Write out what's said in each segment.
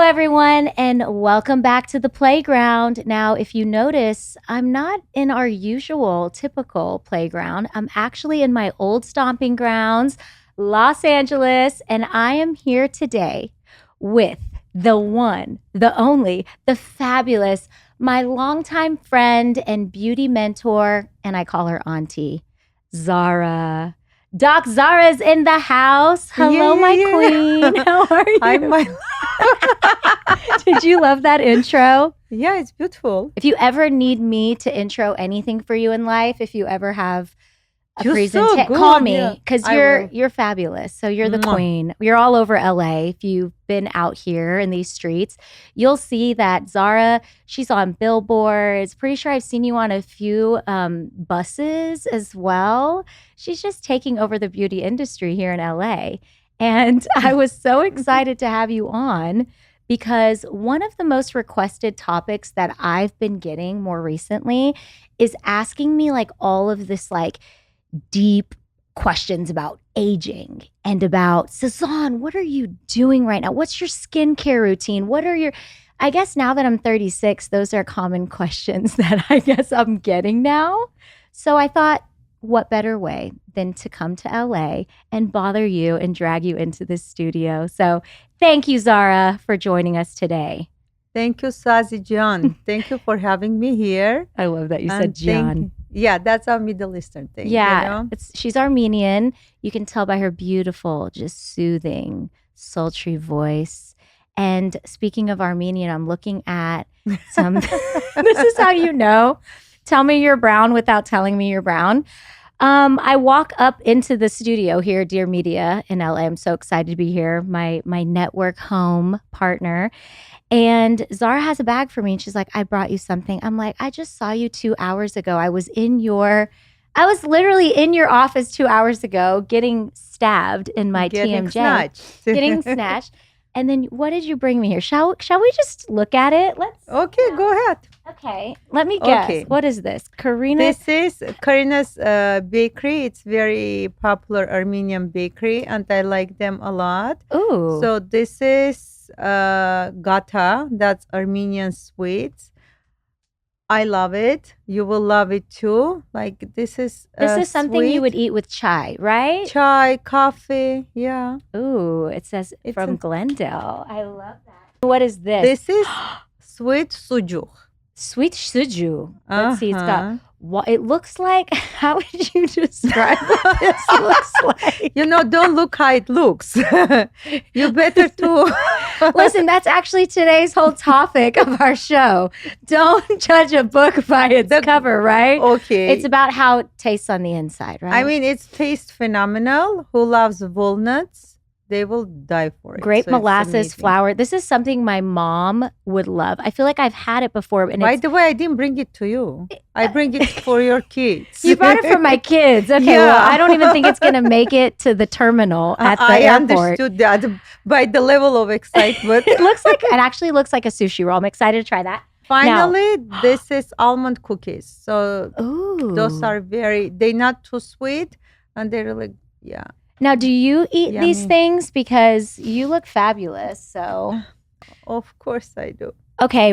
everyone, and welcome back to the playground. Now, if you notice, I'm not in our usual typical playground. I'm actually in my old stomping grounds, Los Angeles, and I am here today with the one, the only, the fabulous, my longtime friend and beauty mentor, and I call her Auntie, Zara. Doc Zara's in the house. Hello, my queen. How are you? I'm my. Did you love that intro? Yeah, it's beautiful. If you ever need me to intro anything for you in life, if you ever have a You're so presentation, good, call me because I will. you're fabulous. So you're the Mwah. queen. You're all over LA. If you've been out here in these streets, you'll see that Zara, she's on billboards. Pretty sure I've seen you on a few buses as well. She's just taking over the beauty industry here in LA. And I was so excited to have you on because one of the most requested topics that I've been getting more recently is asking me like all of this like deep questions about aging and about Sazan, what are you doing right now? What's your skincare routine? I guess now that I'm 36, those are common questions that I guess I'm getting now. So I thought, what better way than to come to LA and bother you and drag you into this studio? So thank you, Zara, for joining us today. Thank you, Sazan. Thank you for having me here. I love that you said And John. Yeah, that's our Middle Eastern thing. Yeah, You know? she's Armenian. You can tell by her beautiful, just soothing, sultry voice. And speaking of Armenian, I'm looking at some. This is how you know. Tell me you're brown without telling me you're brown. I walk up into the studio here, Dear Media in LA. I'm so excited to be here. My network home partner. And Zara has a bag for me and she's like, I brought you something. I'm like, I just saw you 2 hours ago. I was literally in your office 2 hours ago getting stabbed in my Getting TMJ. snatched. Getting snatched. And then what did you bring me here? Shall we just look at it? Okay, go ahead. Okay. Let me guess. Okay. What is this? Karina? This is Karina's bakery. It's very popular Armenian bakery, and I like them a lot. Ooh. So this is gata. That's Armenian sweets. I love it. You will love it too. Like this is something you would eat with chai, right? chai, coffee. Yeah. Ooh, it says It's from a- Glendale. I love that. What is this? This is sweet sujuk. Sweet suju. Let's see. It's Uh-huh. got what it looks like. How would you describe what this looks like? You know, don't look how it looks. You better to Listen, that's actually today's whole topic of our show. Don't judge a book by its cover, right? Okay. It's about how it tastes on the inside, right? I mean, it's taste phenomenal. Who loves walnuts? They will die for it. Grape So it's molasses amazing. flour. This is something my mom would love. I feel like I've had it before. And By it's, the way, I didn't bring it to you. I bring it for your kids. you brought it for my kids. Okay, Yeah. well, I don't even think it's going to make it to the terminal at the I airport. understood that by the level of excitement. It actually looks like a sushi roll. I'm excited to try that. Finally, this is almond cookies. So Ooh. those are they're not too sweet and they're like, yeah. Now, do you eat these Yummy. things? Because you look fabulous. So, Of course I do. okay,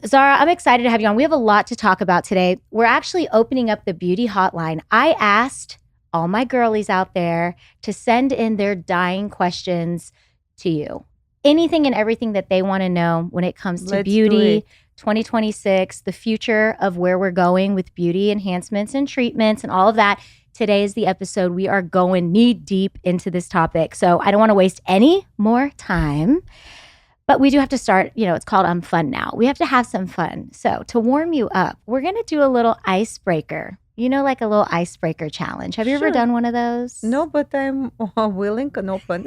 Zara, I'm excited to have you on. We have a lot to talk about today. We're actually opening up the Beauty Hotline. I asked all my girlies out there to send in their dying questions to you. Anything and everything that they want to know when it comes to Let's do beauty, it. 2026, the future of where we're going with beauty enhancements and treatments and all of that. Today is the episode. We are going knee deep into this topic. So I don't want to waste any more time. But we do have to start, it's called I'm Fun Now. We have to have some fun. So to warm you up, we're going to do a little icebreaker. Like a little icebreaker challenge. Have you ever Sure. done one of those? No, but I'm willing and open.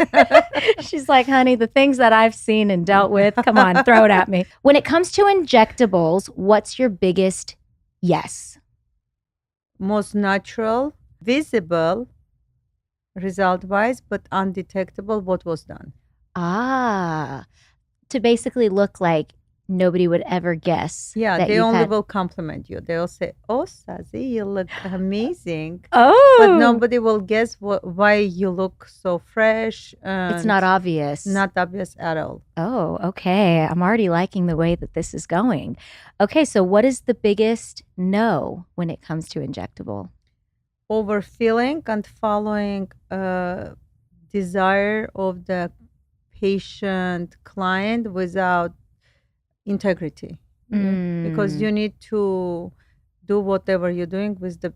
She's like, honey, the things that I've seen and dealt with, come on, throw it at me. When it comes to injectables, what's your biggest yes? Most natural, visible, result-wise, but undetectable what was done. Ah, to basically look like nobody would ever guess Yeah, that they you've only had. will compliment you. They'll say, "Oh, Sazi, you look amazing," but Oh, nobody will guess why you look so fresh it's and not obvious. not obvious at all. Oh, okay. I'm already liking the way that this is going. Okay, so what is the biggest no when it comes to injectable? Overfilling and following desire of the patient client without integrity. Because Mm, you need to do whatever you're doing with the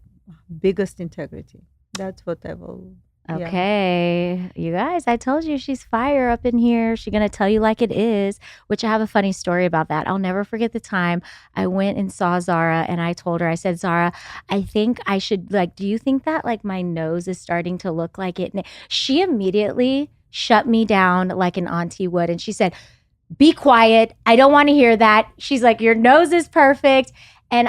biggest integrity. That's what I will, yeah. okay. You guys, I told you she's fire up in here. She's going to tell you like it is, which I have a funny story about that. I'll never forget the time I went and saw Zara and I told her, I said, Zara, I think I should, like, do you think that like my nose is starting to look like it? And she immediately shut me down like an auntie would. And she said, be quiet. I don't want to hear that. She's like, your nose is perfect. And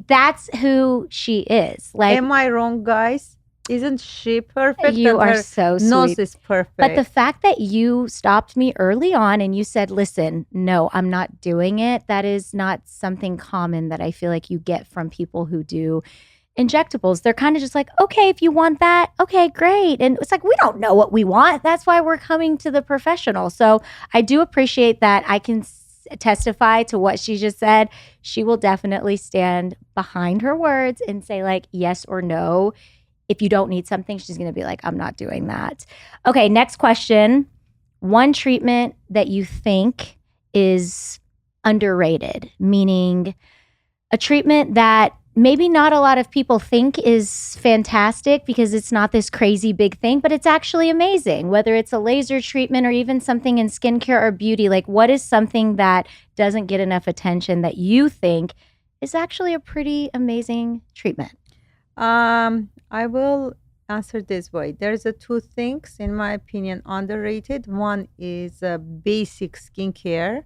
that's who she is. Like, Am I wrong, guys? Isn't she perfect you and are her so nose sweet. is But the perfect? fact that you stopped me early on and you said, listen, no, I'm not doing it, that is not something common that I feel like you get from people who do injectables. They're kind of just like, okay, if you want that, okay, great. And it's like, we don't know what we want. That's why we're coming to the professional. So I do appreciate that. I can testify to what she just said. She will definitely stand behind her words and say, like, yes or no. If you don't need something, she's going to be like, I'm not doing that. Okay, next question. One treatment that you think is underrated, meaning a treatment that maybe not a lot of people think is fantastic because it's not this crazy big thing, but it's actually amazing, whether it's a laser treatment or even something in skincare or beauty. Like, what is something that doesn't get enough attention that you think is actually a pretty amazing treatment? I will answer this way. There's a two things, in my opinion, underrated. One is basic skincare.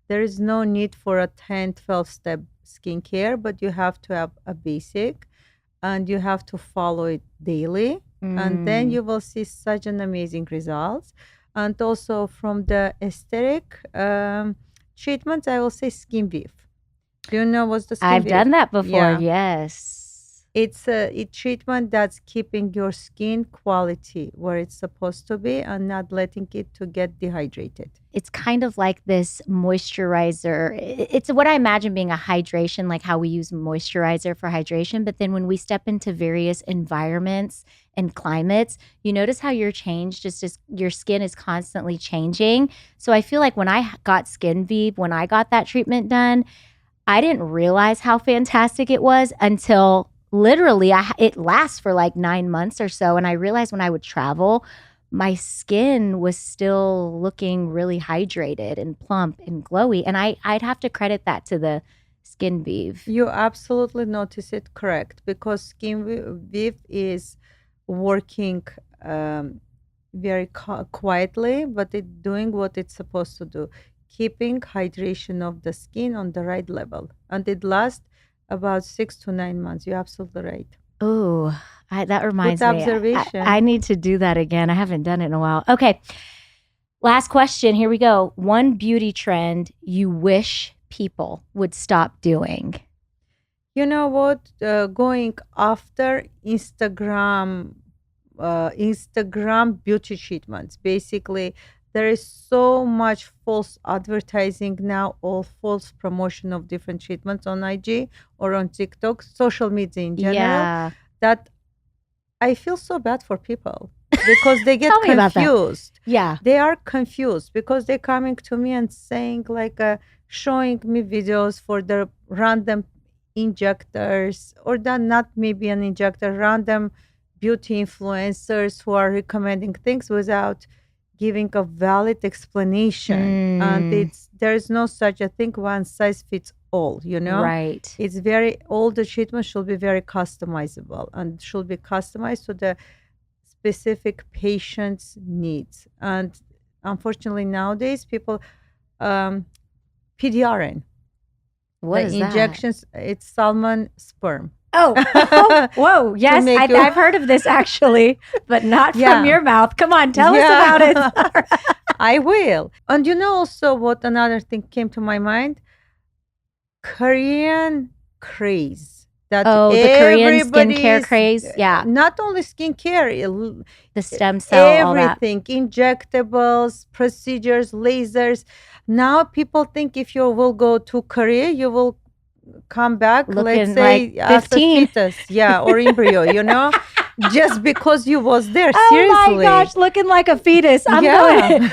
There is no need for a 10, 12 step skincare, but you have to have a basic and you have to follow it daily. And then Mm. you will see such an amazing results. And also from the aesthetic treatments, I will say skin weave. Do you know what's the skin I've weave? done that before. Yeah. Yes. It's a treatment that's keeping your skin quality where it's supposed to be and not letting it to get dehydrated. It's kind of like this moisturizer. It's what I imagine being a hydration, like how we use moisturizer for hydration. But then when we step into various environments and climates, you notice how you're changed, just your skin is constantly changing. So I feel like when I got Skin Vive, when I got that treatment done, I didn't realize how fantastic it was until literally it lasts for like 9 months or so. And I realized when I would travel, my skin was still looking really hydrated and plump and glowy. And I'd have to credit that to the Skin Vive. You absolutely notice it correct because Viv is working very quietly, but it's doing what it's supposed to do, keeping hydration of the skin on the right level. And it lasts about 6 to 9 months. You're absolutely right. Oh, that Good reminds me. I observation. need to do that again. I haven't done it in a while. Okay. Last question. Here we go. One beauty trend you wish people would stop doing. You know what? Going after Instagram beauty treatments. Basically, there is so much false advertising now, or false promotion of different treatments on IG or on TikTok, social media in general, Yeah. that I feel so bad for people because they get Tell me about that. confused. Yeah. They are confused because they're coming to me and saying like showing me videos for the random injectors or that not maybe an injector, random beauty influencers who are recommending things without giving a valid explanation. And Mm, there's no such a thing one size fits all, you know. right. It's very all the treatment should be very customizable and should be customized to the specific patient's needs. And unfortunately nowadays people um PDRN, What the is that? injections, it's salmon sperm. Oh, oh, whoa. To Yes, make you I've heard of this actually, but not from yeah. your mouth. Come on, tell us about Yeah. it. I will. And you know also what another thing came to my mind? Korean craze that Oh, the Korean skincare everybody's craze. Yeah. not only skincare, The stem cell, all that. everything, injectables, procedures, lasers. Now people think if you will go to Korea, you will come back, let's Looking like say, as a 15. fetus, yeah, or embryo, just because you was there. Oh my Seriously. gosh, looking like a fetus. I'm going.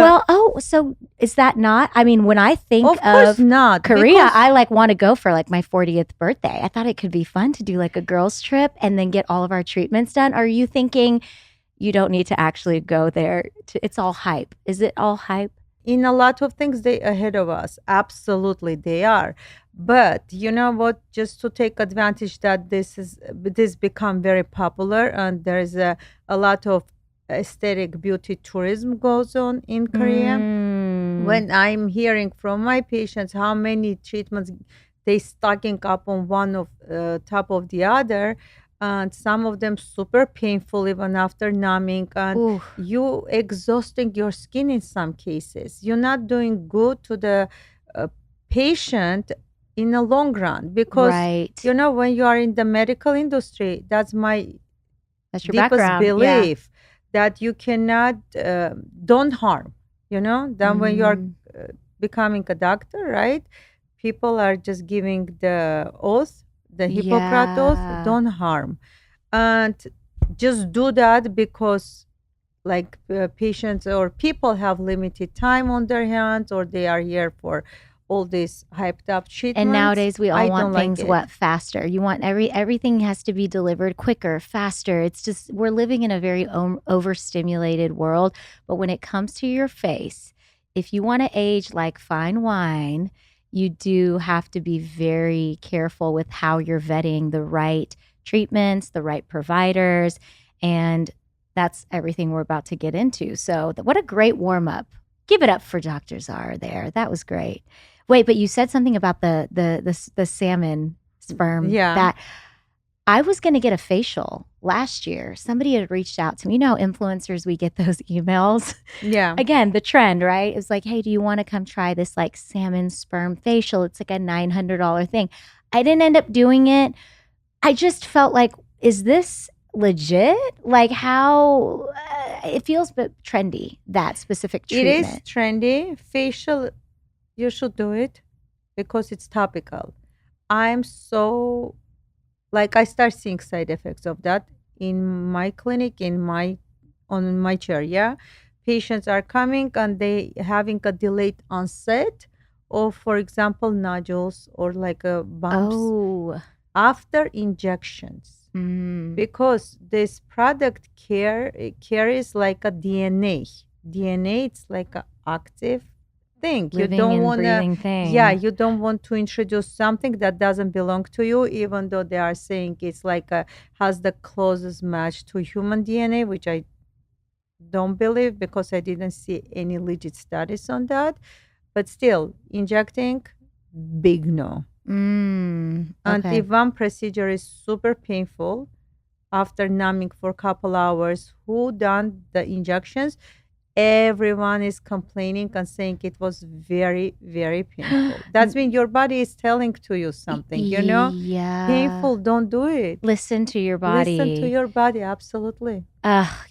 Well, so is that not? I mean, when I think Of course of not. Korea, because I like want to go for like my 40th birthday. I thought it could be fun to do like a girls' trip and then get all of our treatments done. Are you thinking you don't need to actually go there? It's all hype. Is it all hype? in a lot of things they ahead of us, absolutely they are, but you know what, just to take advantage that this become very popular, and there's a lot of aesthetic beauty tourism goes on in Korea. Mm, When I'm hearing from my patients how many treatments they stacking up on one of top of the other, and some of them super painful even after numbing, and ooh, you exhausting your skin in some cases. You're not doing good to the uh, patient in the long run, because right. when you are in the medical industry, that's my That's your deepest background. Yeah. belief, that you cannot don't harm. Then when you are Mm, becoming a doctor, right, people are just giving the oath, the Hippocrates oath, yeah. don't harm, and just do that because like patients or people have limited time on their hands, or they are here for all these hyped up And treatments. nowadays we all I want don't like things it. what faster. You want everything has to be delivered quicker, faster. It's just we're living in a very overstimulated world, but when it comes to your face, if you want to age like fine wine, you do have to be very careful with how you're vetting the right treatments, the right providers, and that's everything we're about to get into. So, what a great warm up. Give it up for Dr. Zara there. That was great. Wait, but you said something about the salmon sperm Yeah, that I was going to get a facial last year. Somebody had reached out to me. You know how influencers, we get those emails? yeah. Again, the trend, right? It was like, hey, do you want to come try this like salmon sperm facial? It's like a $900 thing. I didn't end up doing it. I just felt like, is this legit? Like how it feels a bit trendy, that specific It is treatment. trendy. Facial, you should do it because it's topical. I'm so like I start seeing side effects of that in my clinic, in my on my chair. Yeah, patients are coming and they having a delayed onset of, for example, nodules or like bumps Oh. after injections, Mm. because this product carries like a DNA. DNA, it's like a active thing. You Living don't and want to, breathing yeah, thing. you don't want to introduce something that doesn't belong to you, even though they are saying it's like a has the closest match to human DNA, which I don't believe because I didn't see any legit studies on that. But still, injecting, big no. And Okay. if one procedure is super painful after numbing for a couple hours, who done the injections, everyone is complaining and saying it was very, very painful. That's when your body is telling to you something, Yeah. painful, don't do it. Listen to your Listen to body. your body, absolutely.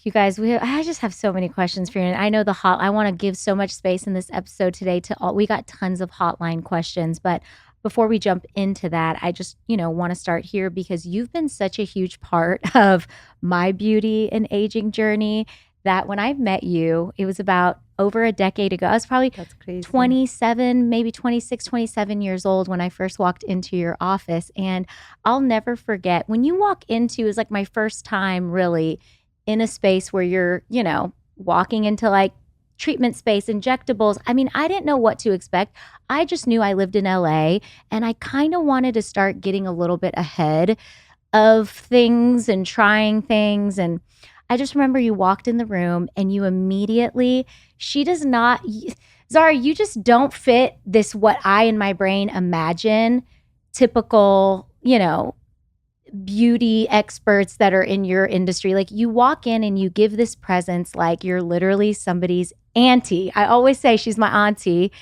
You guys, I just have so many questions for you. And I know I want to give so much space in this episode today to all. We got tons of hotline questions, but before we jump into that, I just, want to start here because you've been such a huge part of my beauty and aging journey that when I met you, it was about over a decade ago. I was probably That's crazy. 27, maybe 26, 27 years old when I first walked into your office. And I'll never forget when you walk into, it was like my first time really in a space where you're, walking into like treatment space, injectables. I mean, I didn't know what to expect. I just knew I lived in LA and I kind of wanted to start getting a little bit ahead of things and trying things. And I just remember you walked in the room and you immediately, she does not, Zara, you just don't fit this, what I in my brain imagine typical, beauty experts that are in your industry. Like you walk in and you give this presence like you're literally somebody's auntie. I always say she's my auntie.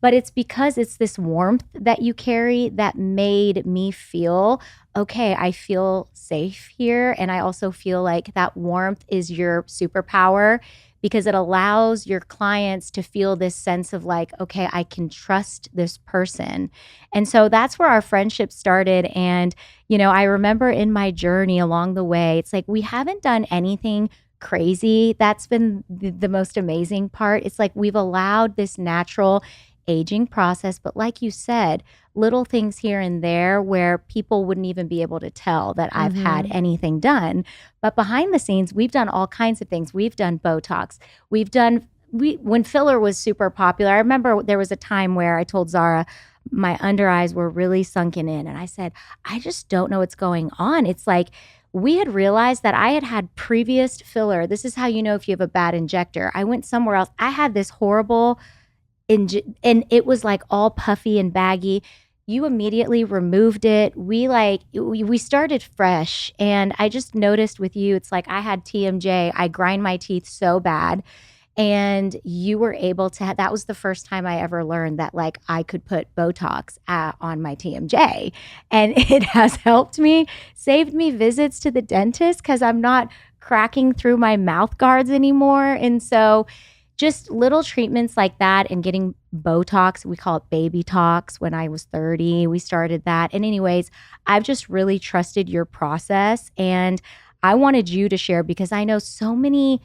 But it's because it's this warmth that you carry that made me feel, okay, I feel safe here. And I also feel like that warmth is your superpower because it allows your clients to feel this sense of like, okay, I can trust this person. And so that's where our friendship started. And, I remember in my journey along the way, it's like we haven't done anything crazy. That's been the most amazing part. It's like we've allowed this natural aging process, but like you said, little things here and there where people wouldn't even be able to tell that I've had Mm-hmm. anything done. But behind the scenes, we've done all kinds of things. We've done Botox. We've done we when filler was super popular. I remember there was a time where I told Zara my under eyes were really sunken in and I said, "I just don't know what's going on." It's like we had realized that I had had previous filler. This is how you know if you have a bad injector. I went somewhere else. I had this horrible and it was like all puffy and baggy. You immediately removed it. We started fresh, and I just noticed with you, it's like I had TMJ. I grind my teeth so bad, and you were able to. That was the first time I ever learned that like I could put Botox on my TMJ, and it has helped me, saved me visits to the dentist because I'm not cracking through my mouth guards anymore, and so just little treatments like that and getting Botox. We call it baby talks. When I was 30, we started that. And anyways, I've just really trusted your process and I wanted you to share because I know so many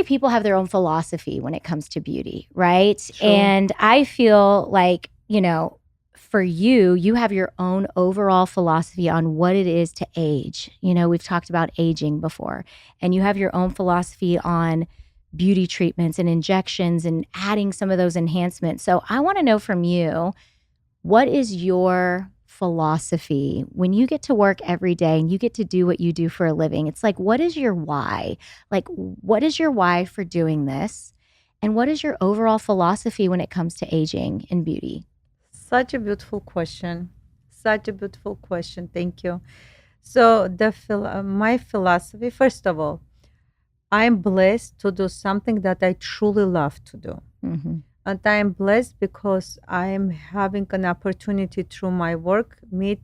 people have their own philosophy when it comes to beauty, right? True. And I feel like, for you, you have your own overall philosophy on what it is to age. We've talked about aging before, and you have your own philosophy on beauty treatments and injections and adding some of those enhancements. So I want to know from you, what is your philosophy when you get to work every day and you get to do what you do for a living? It's like, what is your why? Like, what is your why for doing this? And what is your overall philosophy when it comes to aging and beauty? Such a beautiful question. Such a beautiful question. Thank you. So my philosophy, first of all, I'm blessed to do something that I truly love to do. Mm-hmm. And I'm blessed because I'm having an opportunity through my work meet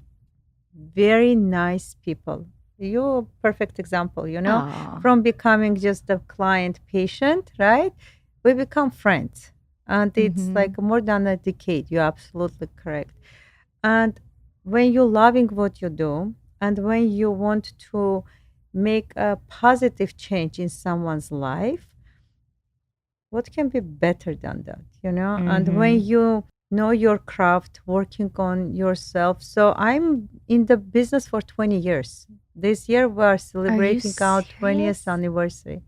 very nice people. You're a perfect example, Oh. from becoming just a client patient, right? We become friends. And it's Mm-hmm. like more than a decade. You're absolutely correct. And when you're loving what you do, and when you want to make a positive change in someone's life, what can be better than that, And when Mm-hmm. you know your craft, working on yourself. So I'm in the business for 20 years. This year we are Are you celebrating our 20th serious? anniversary.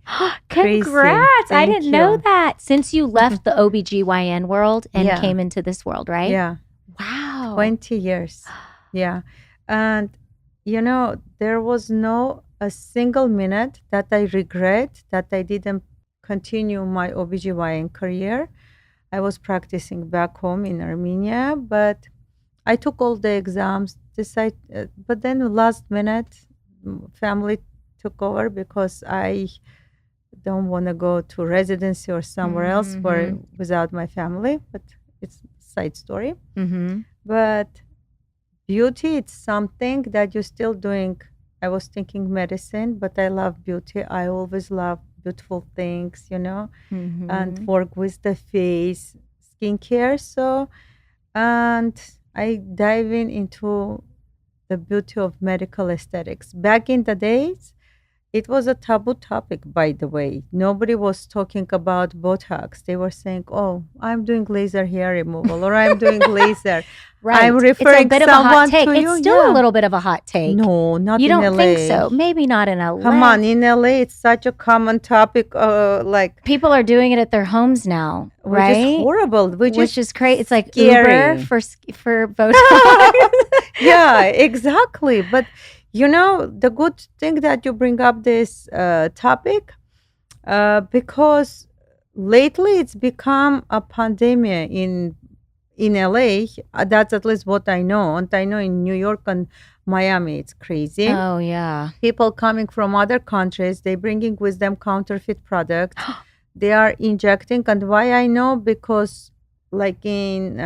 Crazy. Congrats. I Thank didn't know you. that. Since you left the OBGYN world and Yeah. came into this world, right? Yeah. Wow. 20 years. Yeah. And there was no a single minute that I regret that I didn't continue my OBGYN career. I was practicing back home in Armenia, but I took all the exams. But then last minute, family took over because I don't want to go to residency or somewhere else for Mm-hmm. without my family. But it's side story. Mm-hmm. But beauty, it's something that you're still doing. I was thinking medicine, but I love beauty. I always love beautiful things, and Mm-hmm. work with the face, skincare. So, and I dive into the beauty of medical aesthetics. Back in the days, it was a taboo topic, by the way. Nobody was talking about Botox. They were saying, "Oh, I'm doing laser hair removal," or "I'm doing laser." I'm Right. It's a referring bit of a hot someone take. to It's you. still a Yeah. little bit of a hot take. No, not You in don't think LA. so? Maybe not in Come LA. on, in LA, it's such a common topic. Like, People are doing it at their homes now, which is right? horrible, which Which is is crazy. It's like Uber scary. for Botox. Yeah, exactly. But the good thing that you bring up this topic, because lately it's become a pandemic in LA. That's at least what I know, and I know in New York and Miami, it's crazy. Oh yeah. People coming from other countries, they bringing with them counterfeit products. They are injecting, and why I know, because like in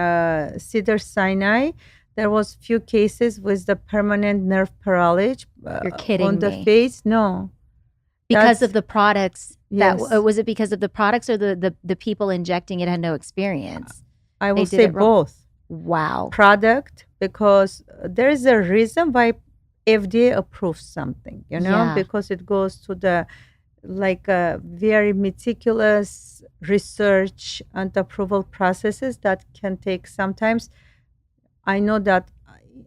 Cedar Sinai, there was few cases with the permanent nerve paralysis You're on kidding the me. face. No, Because of that's the products that yes. was it because of the products or the people injecting it had no experience? I They will did say it wrong. both. Wow. Product, because there is a reason why FDA approves something, Yeah. because it goes to the like very meticulous research and approval processes that can take sometimes. I know that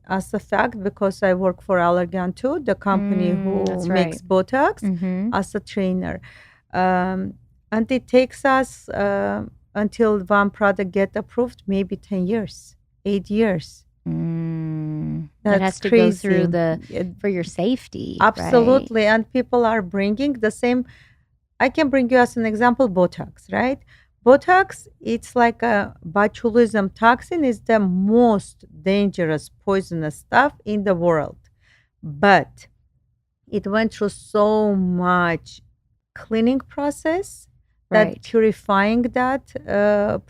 as a fact because I work for Allergan too, the company who That's right. makes Botox, Mhm. as a trainer. Um, and it takes us until one product get approved, maybe 10 years, 8 years. That That's has to go through crazy. the for your safety, right? Absolutely. And people are bringing the same. I can bring you as an example Botox, right? Botox, it's like a botulism toxin is the most dangerous poisonous stuff in the world. But it went through so much cleaning process that Right. purifying that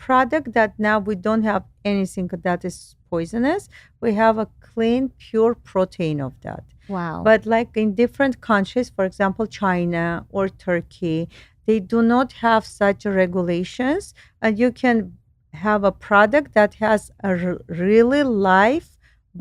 product that now we don't have anything that is poisonous. We have a clean pure protein of that. Wow. But like in different countries, for example China or Turkey, they do not have such regulations, and you can have a product that has a really live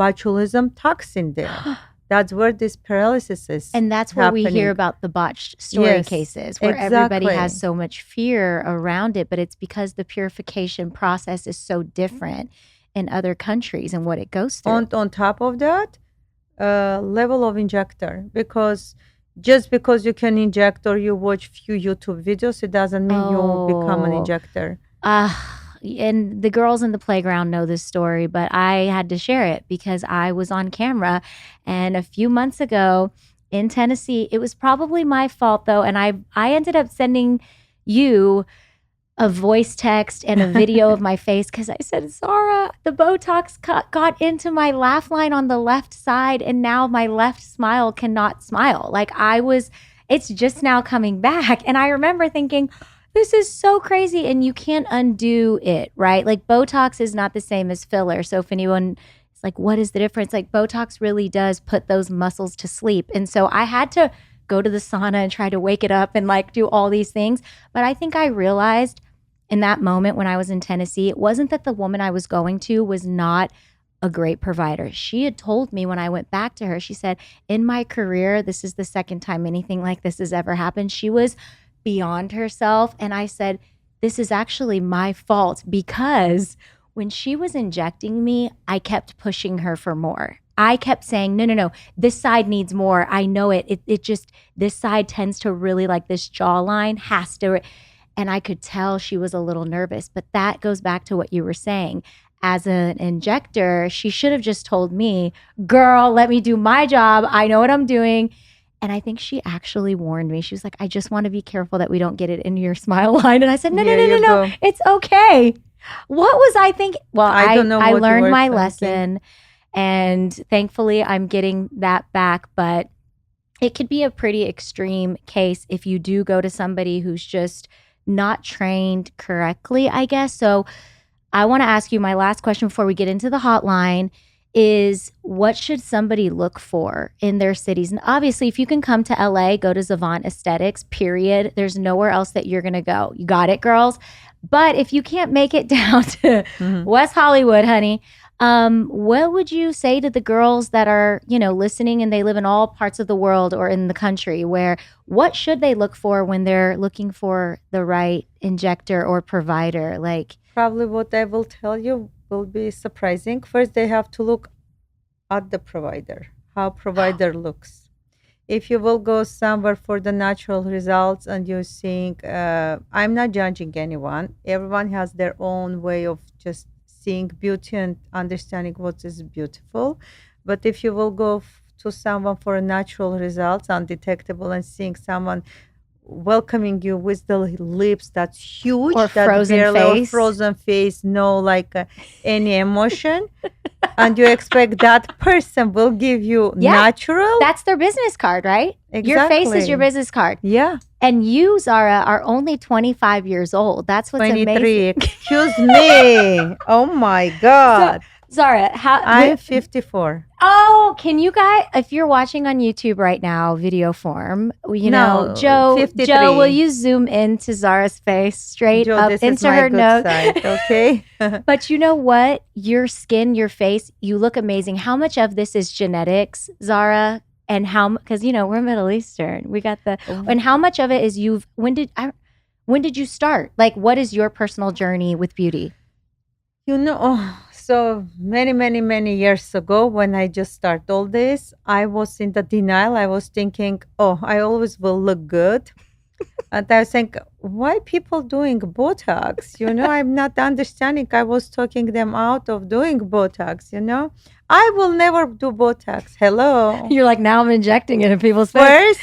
botulism toxin there. That's where this paralysis is And that's where we hear happening. about the botched story Yes, cases where everybody has exactly. so much fear around it, but it's because the purification process is so different in other countries and what it goes through. On top of that, level of injector, because just because you can inject or you watch few YouTube videos, it doesn't mean you become an Oh, injector. and the girls in the playground know this story, but I had to share it because I was on camera. And a few months ago in Tennessee, it was probably my fault though. And I ended up sending you a voice text and a video of my face because I said, Zara, the Botox got into my laugh line on the left side, and now my left smile cannot smile. Like it's just now coming back. And I remember thinking, this is so crazy, and you can't undo it, right? Like Botox is not the same as filler. So if anyone is like, what is the difference? Like Botox really does put those muscles to sleep. And so I had to go to the sauna and try to wake it up and like do all these things. But I think I realized in that moment when I was in Tennessee, it wasn't that the woman I was going to was not a great provider. She had told me when I went back to her, she said, in my career, this is the second time anything like this has ever happened. She was beyond herself. And I said, this is actually my fault because when she was injecting me, I kept pushing her for more. I kept saying, no, no, no, this side needs more. I know it. It just, this side tends to really like this jawline has to. And I could tell she was a little nervous. But that goes back to what you were saying. As an injector, she should have just told me, girl, let me do my job. I know what I'm doing. And I think she actually warned me. She was like, I just want to be careful that we don't get it into your smile line. And I said, no, no, Here no, no, you no. go. It's okay. What was I thinking? Well, I don't know I what you learned were my thinking. lesson, and thankfully I'm getting that back. But it could be a pretty extreme case if you do go to somebody who's just not trained correctly, I guess. So I want to ask you my last question before we get into the hotline is what should somebody look for in their cities? And obviously, if you can come to LA, go to Zavant Aesthetics, period. There's nowhere else that you're going to go. You got it, girls? But if you can't make it down to Mhm. West Hollywood, honey, what would you say to the girls that are, listening and they live in all parts of the world or in the country where what should they look for when they're looking for the right injector or provider? Like, Probably what I will tell you will be surprising. First, they have to look at the provider, how provider looks. If you will go somewhere for the natural results and you think, I'm not judging anyone, everyone has their own way of just seeing beauty and understanding what is beautiful. But if you will go to someone for a natural results, undetectable, and seeing someone welcoming you with the lips that's or huge, that frozen barely, or face. frozen face, no like any emotion, and you expect that person will give you Yeah, natural. that's their business card, right? Your face is your Exactly. business card. Yeah. And you, Zara, are only 25 years old. That's what's 23. amazing. Excuse me. Oh my So, God. Zara, I'm 54. oh, can you guys, if you're watching on YouTube right now, video form, No, Joe, will 53. you zoom into Zara's face straight Joe, up this is into my her good nose? side, okay? But you know what? Your skin, your face, you look amazing. How much of this is genetics, Zara? And how, because we're Middle Eastern. We got and how much of it is when did you start? Like, what is your personal journey with beauty? So many, many, many years ago, when I just started all this, I was in the denial. I was thinking, oh, I always will look good. And I was thinking, why people doing Botox? I'm not understanding. I was talking them out of doing Botox. I will never do Botox. Hello. You're like, now I'm injecting it in people's face.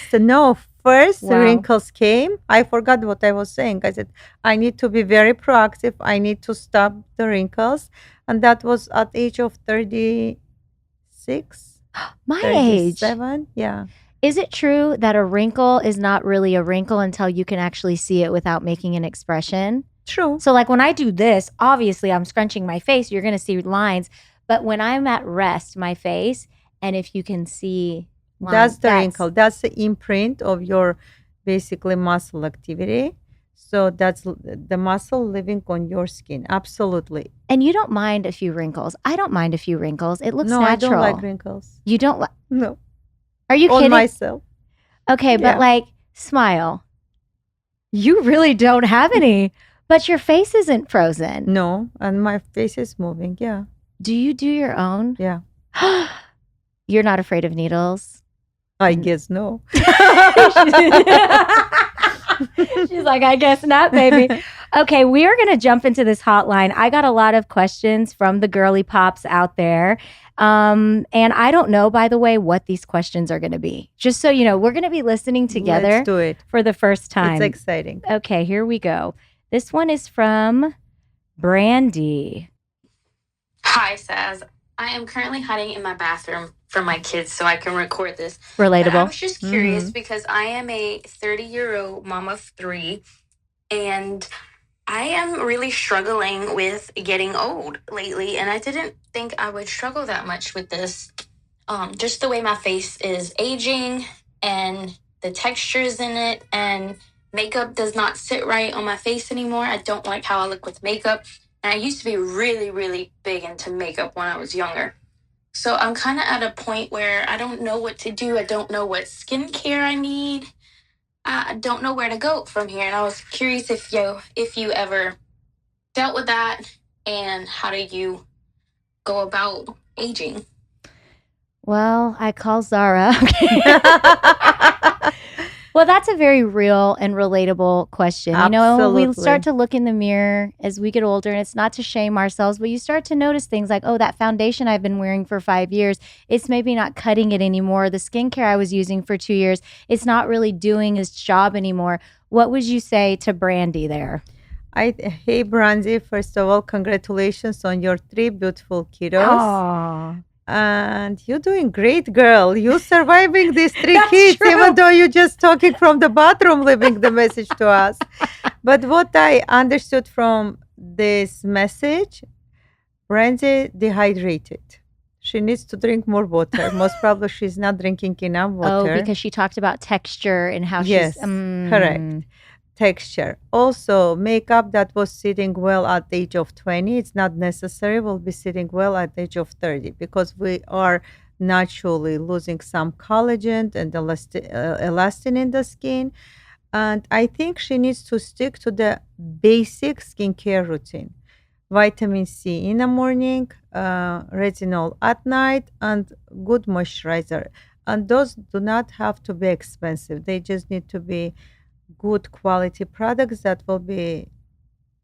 First Wow. wrinkles came. I forgot what I was saying. I said, I need to be very proactive. I need to stop the wrinkles. And that was at age of 36, My age. 37. Yeah. Is it true that a wrinkle is not really a wrinkle until you can actually see it without making an expression? True. So, like when I do this, obviously I'm scrunching my face, you're going to see lines. But when I'm at rest, my face, and if you can see lines, That's the wrinkle. That's the imprint of your basically muscle activity. So that's the muscle living on your skin. Absolutely. And you don't mind a few wrinkles. I don't mind a few wrinkles. It looks No, natural. I don't like wrinkles. You don't like? No. Are you On kidding? myself. Okay, but Yeah. like, smile. You really don't have any, but your face isn't frozen. No, and my face is moving. Yeah. Do you do your own? Yeah. You're not afraid of needles? I guess no. She's like, I guess not, baby. Okay, we are going to jump into this hotline. I got a lot of questions from the girly pops out there. And I don't know, by the way, what these questions are going to be. Just so you know, we're going to be listening together Let's do it. for the first time. It's exciting. Okay, here we go. This one is from Brandy. Hi, Saz. I am currently hiding in my bathroom from my kids so I can record this. Relatable. But I was just curious because I am a 30-year-old mom of 3, and I am really struggling with getting old lately, and I didn't think I would struggle that much with this. Just the way my face is aging and the textures in it, and makeup does not sit right on my face anymore. I don't like how I look with makeup. And I used to be really, really big into makeup when I was younger. So I'm kind of at a point where I don't know what to do. I don't know what skincare I need. I don't know where to go from here. And I was curious if you ever dealt with that, and how do you go about aging? Well, I call Zara. Well, that's a very real and relatable question. Absolutely. We start to look in the mirror as we get older, and it's not to shame ourselves, but you start to notice things like, oh, that foundation I've been wearing for 5 years, it's maybe not cutting it anymore. The skincare I was using for 2 years, it's not really doing its job anymore. What would you say to Brandy there? Hey, Brandy, first of all, congratulations on your 3 beautiful kiddos. Aww. And you're doing great, girl. You're surviving these 3 That's kids, true. even though you're just talking from the bathroom, leaving the message to us. But what I understood from this message, Brandy dehydrated. She needs to drink more water. Most probably she's not drinking enough water. Oh, because she talked about texture and how Yes, she's... correct. Texture. Also, makeup that was sitting well at the age of 20, it's not necessary will be sitting well at the age of 30, because we are naturally losing some collagen and elastin in the skin. And I think she needs to stick to the basic skincare routine. Vitamin C in the morning, retinol at night, and good moisturizer. And those do not have to be expensive. They just need to be good quality products that will be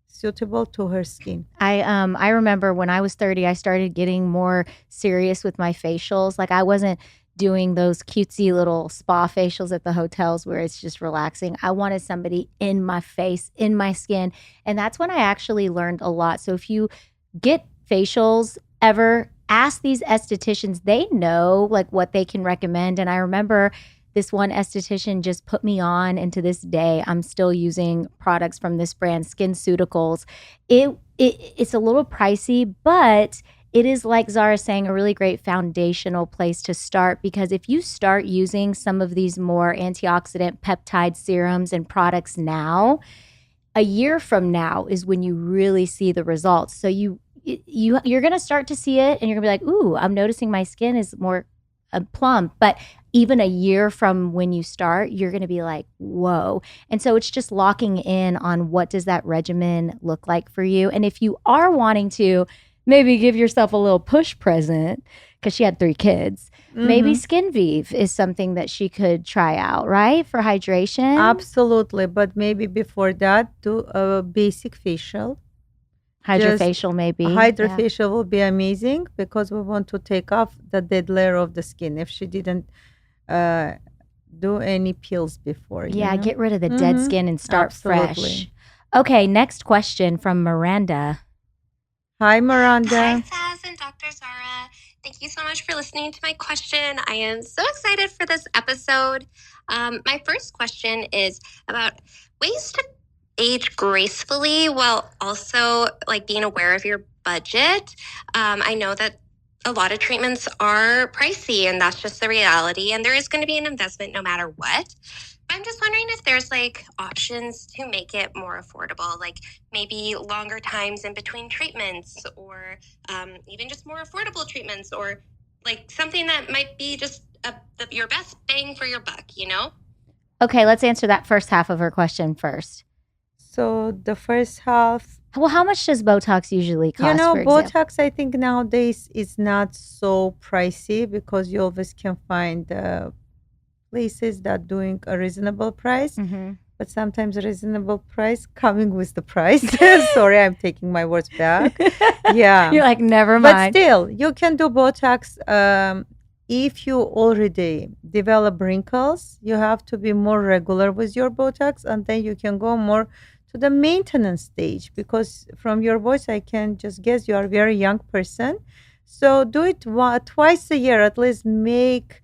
suitable to her skin. I remember when I was 30, I started getting more serious with my facials. Like I wasn't doing those cutesy little spa facials at the hotels where it's just relaxing. I wanted somebody in my face, in my skin. And that's when I actually learned a lot. So if you get facials ever, ask these estheticians. They know like what they can recommend. And I remember this one esthetician just put me on, and to this day, I'm still using products from this brand, SkinCeuticals. It's a little pricey, but it is, like Zara saying, a really great foundational place to start, because if you start using some of these more antioxidant peptide serums and products now, a year from now is when you really see the results. So you're going to start to see it, and you're going to be like, ooh, I'm noticing my skin is more plump. But even a year from when you start, you're going to be like, whoa. And so it's just locking in on what does that regimen look like for you. And if you are wanting to maybe give yourself a little push present, because she had 3 kids, maybe Skin Vive is something that she could try out, right? For hydration. Absolutely. But maybe before that, do a basic facial. Hydrofacial, maybe. Hydrofacial will be amazing, because we want to take off the dead layer of the skin if she didn't do any peels before. Yeah, you know? get rid of the dead skin and start Absolutely. fresh. Okay, next question from Miranda. Hi, Miranda. Hi, Saz and Dr. Zara. Thank you so much for listening to my question. I am so excited for this episode. My first question is about ways to age gracefully while also like being aware of your budget. I know that a lot of treatments are pricey, and that's just the reality. And there is going to be an investment no matter what. But I'm just wondering if there's like options to make it more affordable, like maybe longer times in between treatments, or even just more affordable treatments, or like something that might be just your best bang for your buck, you know? Okay, let's answer that first half of her question first. So the first half, Well, how much does Botox usually cost? you know, for example? Botox, I think nowadays is not so pricey, because you always can find places that doing a reasonable price. But sometimes a reasonable price coming with the price. Sorry, I'm taking my words back. Yeah. You're like, never But mind. still, you can do Botox. If you already develop wrinkles, you have to be more regular with your Botox, and then you can go more to the maintenance stage, because from your voice, I can just guess you are a very young person. So do it twice a year, at least make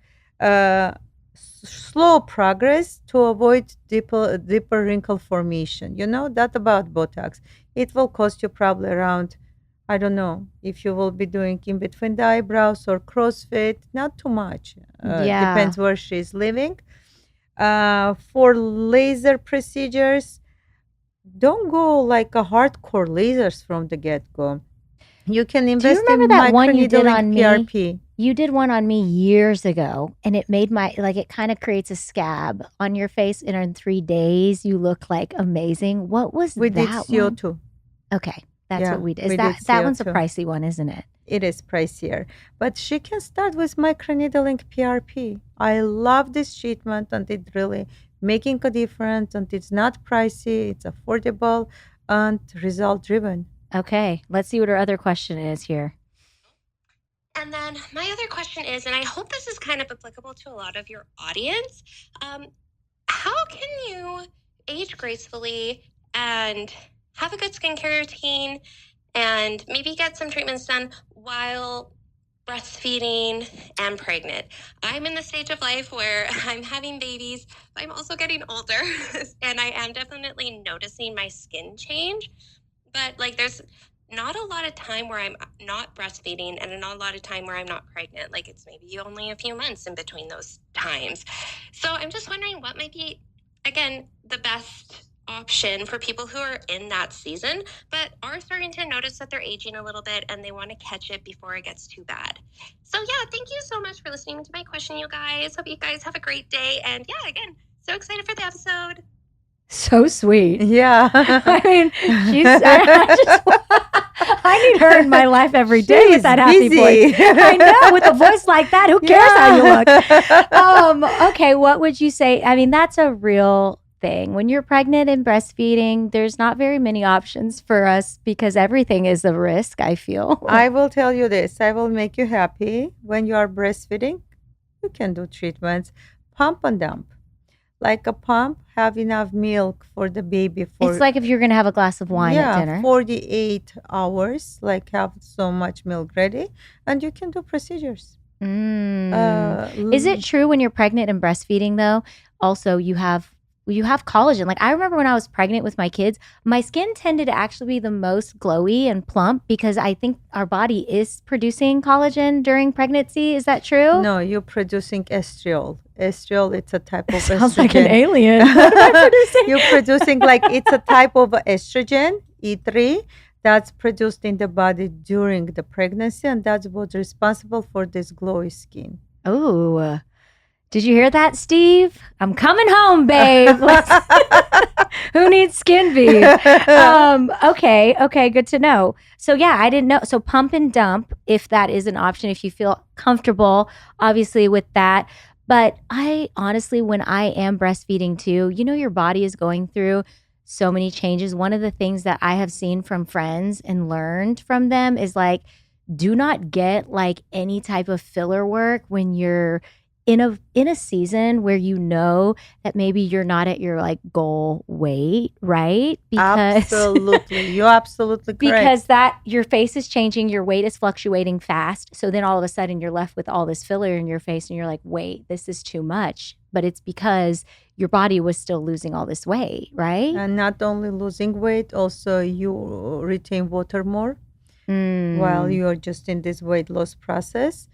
slow progress to avoid deeper wrinkle formation. You know that about Botox. It will cost you probably around, I don't know, if you will be doing in between the eyebrows or CrossFit, not too much. Yeah. Depends where she's living. For laser procedures, don't go like a hardcore lasers from the get-go. You can invest remember in that one you did microneedling on me? PRP. You did one on me years ago, and it made it kind of creates a scab on your face, and in 3 days, you look like amazing. What was We did that one? CO2. Okay, that's Yeah, what we did. we That did one's a CO2. pricey one, isn't it? It is pricier, but she can start with microneedling PRP. I love this treatment, and it really making a difference, and it's not pricey, it's affordable and result driven. Okay, let's see what her other question is here. And then my other question is, and I hope this is kind of applicable to a lot of your audience, how can you age gracefully and have a good skincare routine and maybe get some treatments done while breastfeeding and pregnant? I'm in the stage of life where I'm having babies, but I'm also getting older, and I am definitely noticing my skin change. But like there's not a lot of time where I'm not breastfeeding, and not a lot of time where I'm not pregnant. Like it's maybe only a few months in between those times. So I'm just wondering what might be, again, the best option for people who are in that season, but are starting to notice that they're aging a little bit and they want to catch it before it gets too bad. So yeah, thank you so much for listening to my question, you guys. Hope you guys have a great day. And yeah, again, so excited for the episode. So sweet. Yeah. I mean, I need her in my life every day She's with that happy busy. voice. I know, with a voice like that, who cares how you look? Okay, what would you say? I mean, that's a real thing. When you're pregnant and breastfeeding, there's not very many options for us because everything is a risk, I feel. I will tell you this. I will make you happy. When you are breastfeeding, you can do treatments. Pump and dump. Like a pump, have enough milk for the baby for It's like if you're going to have a glass of wine at dinner. 48 hours, like have so much milk ready, and you can do procedures. Mm. Uh, Is it l- true when you're pregnant and breastfeeding though, also you have collagen? Like I remember when I was pregnant with my kids, my skin tended to actually be the most glowy and plump because I think our body is producing collagen during pregnancy. Is that true? no, you're producing estriol. Estriol, it's a type of Sounds like an estrogen. alien. What am I producing? You're producing like it's a type of estrogen, E3, that's produced in the body during the pregnancy, and that's what's responsible for this glowy skin. Oh, did you hear that, Steve? I'm coming home, babe. Who needs skin beef? Okay, good to know. So yeah, I didn't know. So pump and dump, if that is an option, if you feel comfortable, obviously with that. But I honestly, when I am breastfeeding too, your body is going through so many changes. One of the things that I have seen from friends and learned from them is like, do not get like any type of filler work when you're in a season where that maybe you're not at your like goal weight, right? Because Absolutely. You're absolutely correct. because that your face is changing, your weight is fluctuating fast. So then all of a sudden you're left with all this filler in your face and you're like, "Wait, this is too much." But it's because your body was still losing all this weight, right? And not only losing weight, also you retain water more while Mm. you're just in this weight loss process.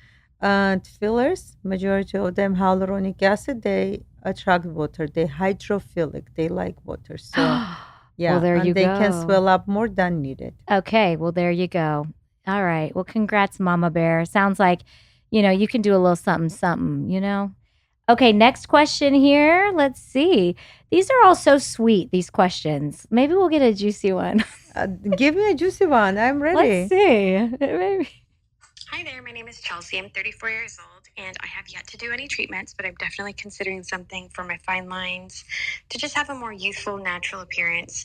And fillers, majority of them hyaluronic acid, they attract water. They hydrophilic. They like water. So Well, yeah, there and you they can go. swell up more than needed. Okay, well, there you go. All right. Well, congrats, Mama Bear. Sounds like, you can do a little something, something. Okay, next question here. Let's see. These are all so sweet, these questions. Maybe we'll get a juicy one. Give me a juicy one. I'm Let's ready. see. Maybe. Hi there, my name is Chelsea. I'm 34 years old and I have yet to do any treatments, but I'm definitely considering something for my fine lines to just have a more youthful, natural appearance.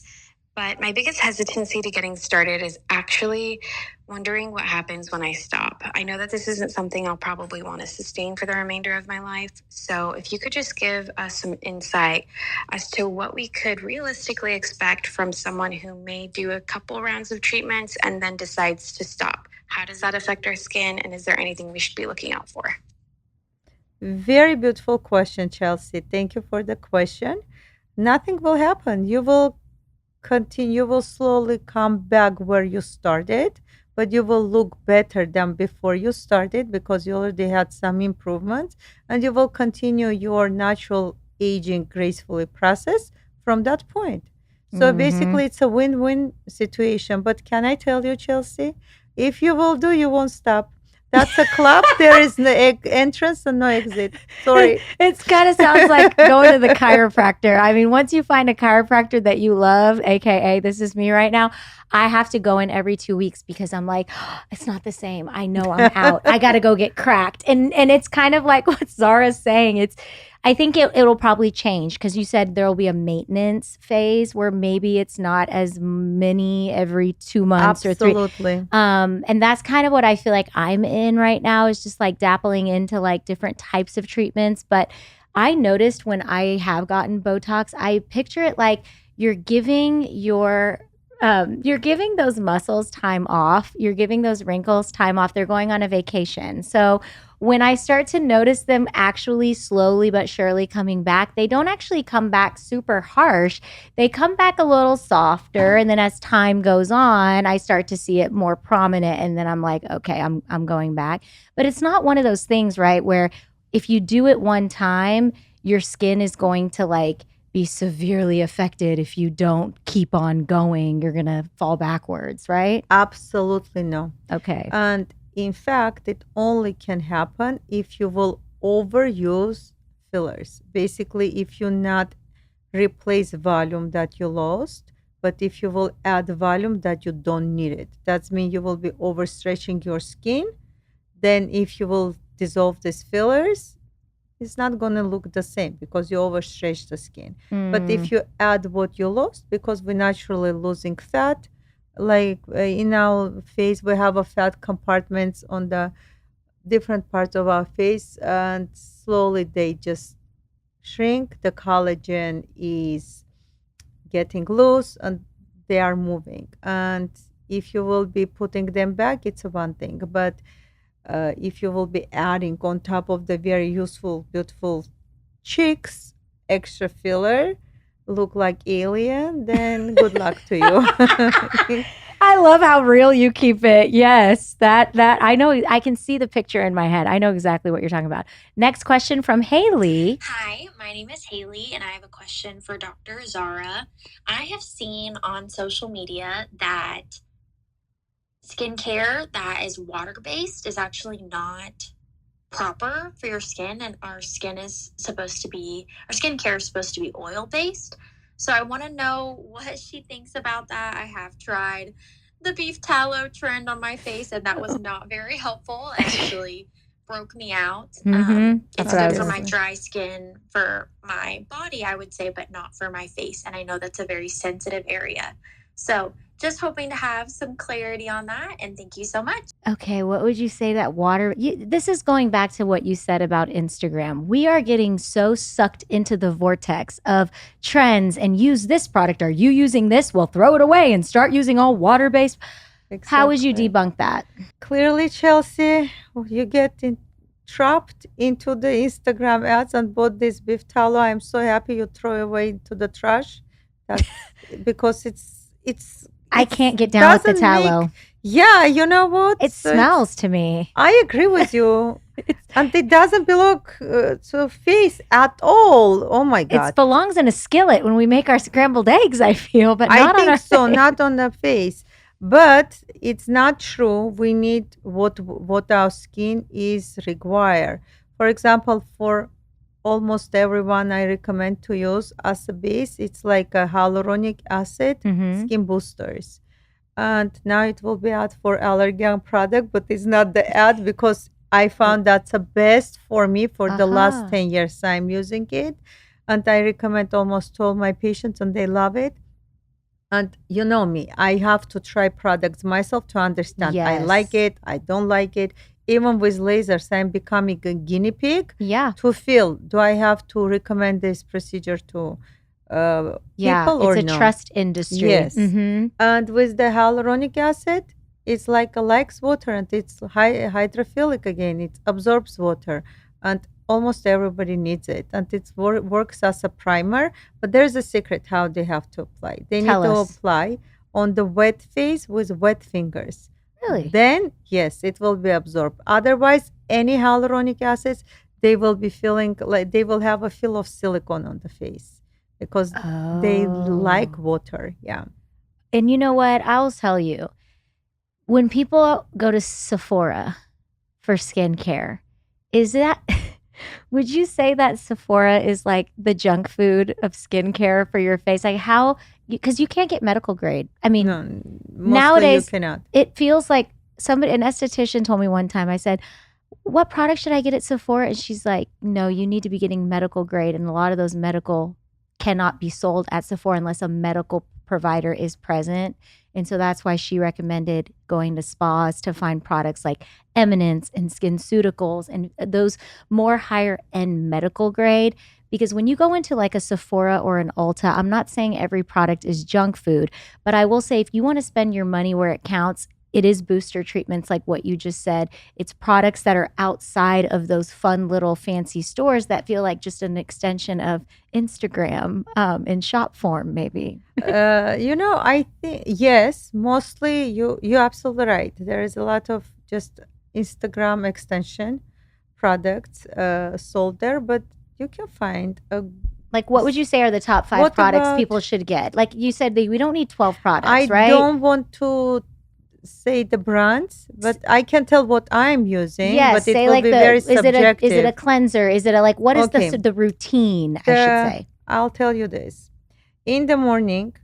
But my biggest hesitancy to getting started is actually wondering what happens when I stop. I know that this isn't something I'll probably want to sustain for the remainder of my life. So if you could just give us some insight as to what we could realistically expect from someone who may do a couple rounds of treatments and then decides to stop. How does that affect our skin? And is there anything we should be looking out for? Very beautiful question, Chelsea. Thank you for the question. Nothing will happen. You will continue, you will slowly come back where you started, but you will look better than before you started because you already had some improvements, and you will continue your natural aging gracefully process from that point. So Mm-hmm. basically, it's a win win situation. But can I tell you, Chelsea, if you will do, you won't stop. That's a club. There is no entrance and no exit. Sorry. It's kind of sounds like going to the chiropractor. I mean, once you find a chiropractor that you love, aka this is me right now, I have to go in every 2 weeks because I'm like, it's not the same. I know I'm out. I got to go get cracked, and it's kind of like what Zara's saying. I think it'll probably change because you said there will be a maintenance phase where maybe it's not as many every 2 months or three. Absolutely. And that's kind of what I feel like I'm in right now is just like dabbling into like different types of treatments. But I noticed when I have gotten Botox, I picture it like you're giving you're giving those muscles time off. You're giving those wrinkles time off. They're going on a vacation. So when I start to notice them actually slowly but surely coming back, they don't actually come back super harsh. They come back a little softer, and then as time goes on, I start to see it more prominent, and then I'm like, okay, I'm going back. But it's not one of those things, right, where if you do it one time, your skin is going to like be severely affected if you don't keep on going. You're going to fall backwards, right? Absolutely no. Okay. And in fact, it only can happen if you will overuse fillers. Basically, if you not replace volume that you lost, but if you will add volume that you don't need it. That means you will be overstretching your skin. Then if you will dissolve these fillers, it's not going to look the same because you overstretch the skin. But Mm. if you add what you lost, because we're naturally losing fat, like in our face, we have a fat compartments on the different parts of our face, and slowly they just shrink. The collagen is getting loose and they are moving. And if you will be putting them back, it's one thing. But if you will be adding on top of the very useful, beautiful cheeks, extra filler, look like alien, then good luck to you. I love how real you keep it. Yes, that I know. I can see the picture in my head. I know exactly what you're talking about. Next question from Haley. Hi, my name is Haley, and I have a question for Dr. Zara. I have seen on social media that skincare that is water based is actually not proper for your skin, and our skincare is supposed to be oil based. So I want to know what she thinks about that. I have tried the beef tallow trend on my face, and that was not very helpful. It actually broke me out. It's good for my dry skin, for my body, I would say, but not for my face. And I know that's a very sensitive area. So just hoping to have some clarity on that. And thank you so much. Okay, what would you say that water? This is going back to what you said about Instagram. We are getting so sucked into the vortex of trends and use this product. Are you using this? Well, throw it away and start using all water based. Exactly. How would you debunk that? Clearly, Chelsea, you get trapped into the Instagram ads and bought this beef tallow. I'm so happy you throw away into the trash. That's because it's I can't get down with the tallow. Yeah, you know what? It smells to me. I agree with you. And it doesn't belong to face at all. Oh my God. It belongs in a skillet when we make our scrambled eggs, I feel, but not on our face. Not on the face. But it's not true. We need what our skin is require. For example, for almost everyone, I recommend to use as a base. It's like a hyaluronic acid skin boosters. And now it will be ad for allergen product, but it's not the ad because I found that's the best for me for the last 10 years I'm using it. And I recommend almost to all my patients and they love it. And you know me, I have to try products myself to understand. Yes. I like it, I don't like it. Even with lasers, I'm becoming a guinea pig to feel, do I have to recommend this procedure to people or no? It's a trust industry. Yes. And with the hyaluronic acid, it's like a likes water and it's hydrophilic again. It absorbs water and almost everybody needs it. And it works as a primer. But there's a secret how they have to apply. They need to apply on the wet face with wet fingers. Really? Then, yes, it will be absorbed. Otherwise, any hyaluronic acids, they will be feeling like they will have a feel of silicone on the face because they like water. Yeah. And you know what? I'll tell you, when people go to Sephora for skincare, would you say that Sephora is like the junk food of skincare for your face? Like how, because you can't get medical grade. I mean, nowadays you cannot. It feels like an esthetician told me one time, I said, what product should I get at Sephora? And she's like, no, you need to be getting medical grade. And a lot of those medical cannot be sold at Sephora unless a medical provider is present. And so that's why she recommended going to spas to find products like Eminence and SkinCeuticals and those more higher end medical grade. Because when you go into like a Sephora or an Ulta, I'm not saying every product is junk food, but I will say if you want to spend your money where it counts, it is booster treatments like what you just said. It's products that are outside of those fun little fancy stores that feel like just an extension of Instagram in shop form, maybe. I think, yes, mostly you're absolutely right. There is a lot of just Instagram extension products sold there, but you can find like what would you say are the top 5 products people should get? Like you said, we don't need 12 products, right? I don't want to say the brands, but I can tell what I'm using. Yes, but say it will like be very subjective. Is it a cleanser? Is it what is the routine, I should say? I'll tell you this. In the morning,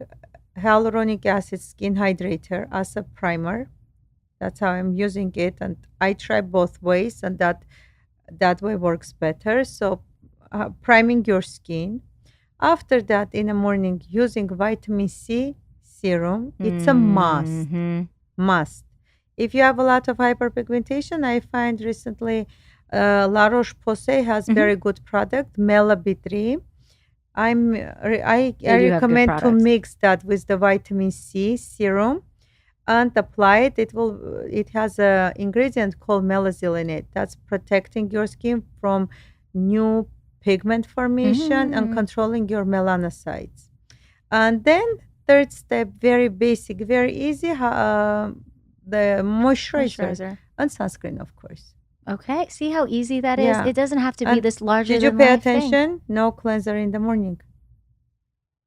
hyaluronic acid skin hydrator as a primer. That's how I'm using it. And I try both ways and that way works better. So priming your skin. After that, in the morning, using vitamin C serum. It's a must. If you have a lot of hyperpigmentation, I find recently La Roche-Posay has very good product, Mela B3. I recommend to mix that with the vitamin C serum and apply it. It has a ingredient called melazil in it that's protecting your skin from new pigment formation and controlling your melanocytes. And then third step, very basic, very easy, the moisturizer and sunscreen, of course. Okay. See how easy that is? Yeah. It doesn't have to be And this larger did you than pay life thing. attention? No cleanser in the morning.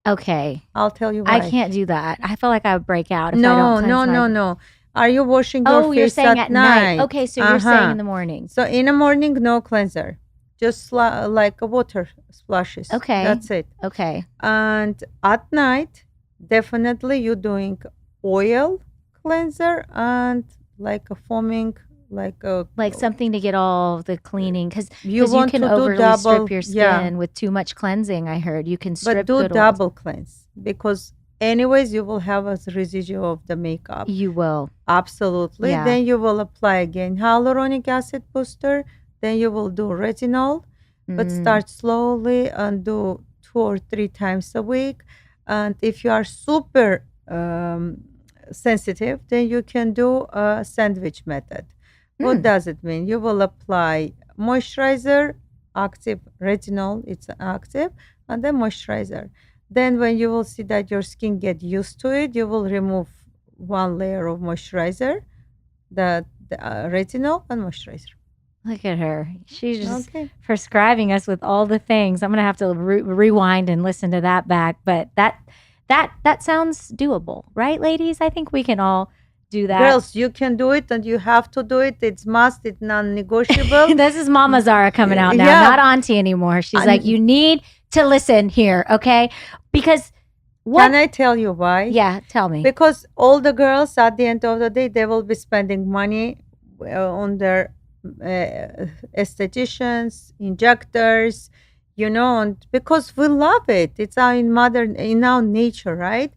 Okay. I'll tell you why. I can't do that. I feel like I would break out if I No, don't cleanse no, my... no, no. Are you washing your Oh, you're face saying at night. night? Okay, so you're saying in the morning. So in the morning, no cleanser, just like a water splashes. Okay. That's it. Okay. And at night, definitely you're doing oil cleanser and like a foaming, like something to get all the cleaning, because you can to do overly double, strip your skin yeah. with too much cleansing. I heard you can strip. But do good oils. double cleanse, because anyways you will have a residue of the makeup. You will. Absolutely. Yeah. Then you will apply again hyaluronic acid booster. Then you will do retinol, but start slowly and do 2 or 3 times a week. And if you are super sensitive, then you can do a sandwich method. What does it mean? You will apply moisturizer, active retinol, it's active, and then moisturizer. Then when you will see that your skin get used to it, you will remove 1 layer of moisturizer, the retinol and moisturizer. Look at her. She's just prescribing us with all the things. I'm going to have to rewind and listen to that back. But that sounds doable, right, ladies? I think we can all do that. Girls, you can do it and you have to do it. It's must, it's non-negotiable. This is Mama Zara coming out now, not Auntie anymore. She's like, you need to listen here, okay? Because can I tell you why? Yeah, tell me. Because all the girls at the end of the day, they will be spending money on their estheticians, injectors, and because we love it. It's in our nature, right?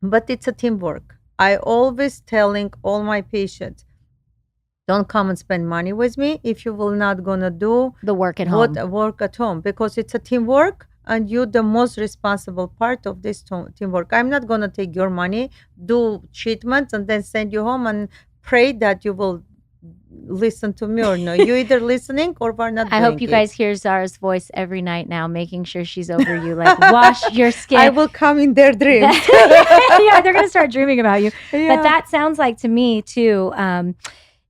But it's a teamwork. I always telling all my patients, don't come and spend money with me if you will not gonna do the work at home. Work at home, because it's a teamwork and you're the most responsible part of this teamwork. I'm not gonna take your money, do treatments, and then send you home and pray that you will listen to me or no. You're either listening or we're not. I hope you guys hear Zara's voice every night now, making sure she's over you. Like, wash your skin. I will come in their dreams. Yeah, they're gonna start dreaming about you. Yeah. But that sounds like to me too.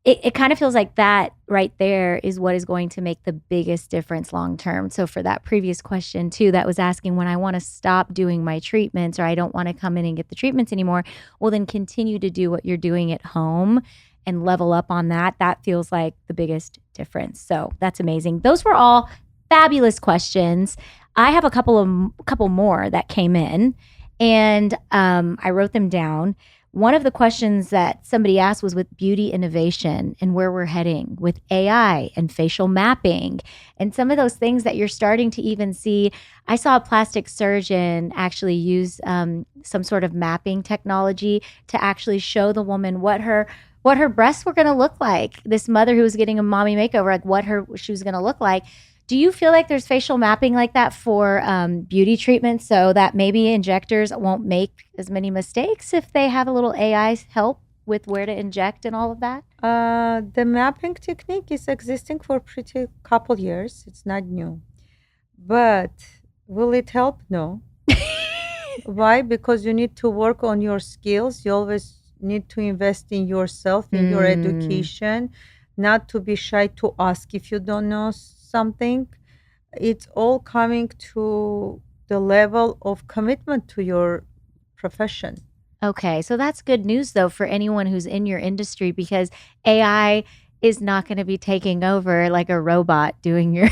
It kind of feels like that right there is what is going to make the biggest difference long term. So for that previous question too, that was asking, when I want to stop doing my treatments or I don't want to come in and get the treatments anymore, well then continue to do what you're doing at home and level up on that. That feels like the biggest difference. So that's amazing. Those were all fabulous questions. I have a couple more that came in, and I wrote them down. One of the questions that somebody asked was with beauty innovation and where we're heading with AI and facial mapping and some of those things that you're starting to even see. I saw a plastic surgeon actually use some sort of mapping technology to actually show the woman what her breasts were going to look like. This mother who was getting a mommy makeover, like what she was going to look like. Do you feel like there's facial mapping like that for beauty treatments, so that maybe injectors won't make as many mistakes if they have a little AI help with where to inject and all of that? The mapping technique is existing for pretty couple years. It's not new. But will it help? No. Why? Because you need to work on your skills. You always need to invest in yourself, in your education, not to be shy to ask if you don't know something. It's all coming to the level of commitment to your profession. Okay, so that's good news though for anyone who's in your industry, because AI is not going to be taking over like a robot doing your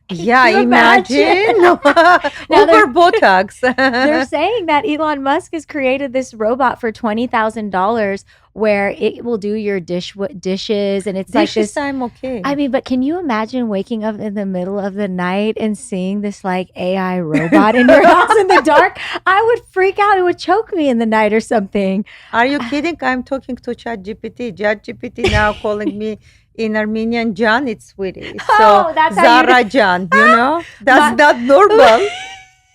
Yeah, imagine. Over Botox. They're saying that Elon Musk has created this robot for $20,000 where it will do your dishes, and it's dishes, like this. I'm okay. I mean, but can you imagine waking up in the middle of the night and seeing this like AI robot in your house in the dark? I would freak out. It would choke me in the night or something. Are you kidding? I'm talking to ChatGPT. ChatGPT now calling me in Armenian Jan, it's sweetie. So that's Zara Jan, that's not normal.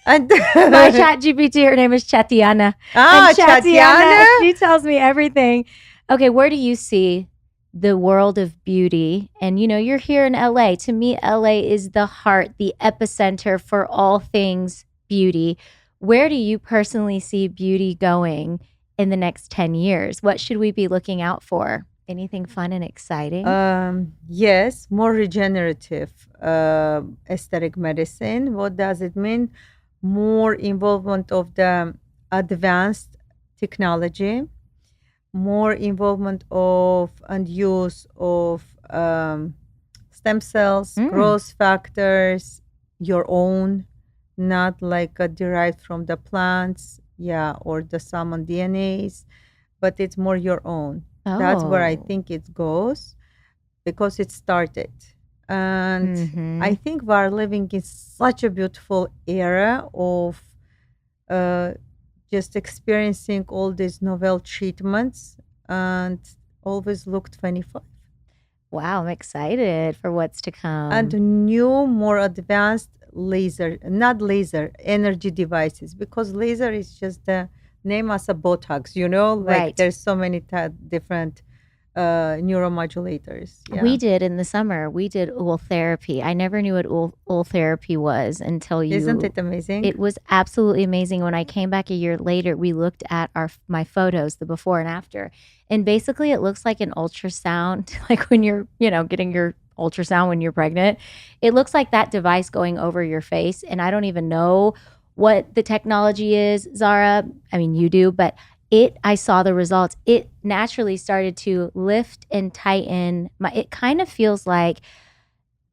And My chat GPT, her name is Chatiana. ah, And Chatiana. she tells me everything. Okay, where do you see the world of beauty? And you're here in LA. To me, LA is the heart, the epicenter for all things beauty. Where do you personally see beauty going in the next 10 years? What should we be looking out for? Anything fun and exciting? Yes, more regenerative aesthetic medicine. What does it mean? More involvement of the advanced technology, more involvement of and use of stem cells, growth factors, your own, not like derived from the plants, yeah, or the salmon DNAs, but it's more your own. That's where I Oh. think it goes because it started. And Mhm. I think we are living in such a beautiful era of uh, just experiencing all these novel treatments and always look 25. Wow, I'm excited for what's to And come. new, more advanced laser, not laser, energy devices, because laser is just the name as a Botox, like Right. there's so many different neuromodulators. Yeah. We did in the summer. We did oil therapy. I never knew what oil therapy was until Isn't you. it amazing? It was absolutely amazing. When I came back a year later, we looked at my photos, the before and after, and basically it looks like an ultrasound, like when you're getting your ultrasound when you're pregnant. It looks like that device going over your face, and I don't even know what the technology is, Zara. I mean, you do, but I saw the results. It naturally started to lift and tighten. It kind of feels like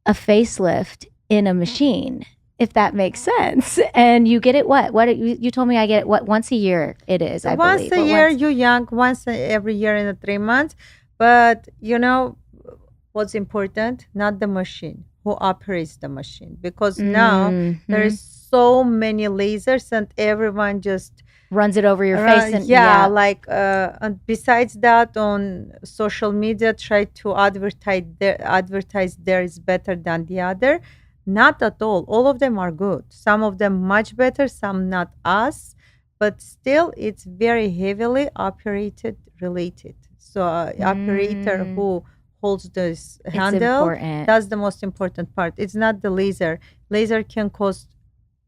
a facelift in a machine, if that makes sense. And you get it what you told me I get it once a year it is, I Once believe. a year, you're young, once every year in the 3 months. But what's important? Not the machine, who operates the machine. Because now there is so many lasers and everyone just runs it over your face. And and besides that, on social media, try to advertise there is better than the other. Not at all of them are good, some of them much better, some not us, but still it's very heavily operated related. So operator who holds this it's handle, important. that's the most important part. It's not the laser can cost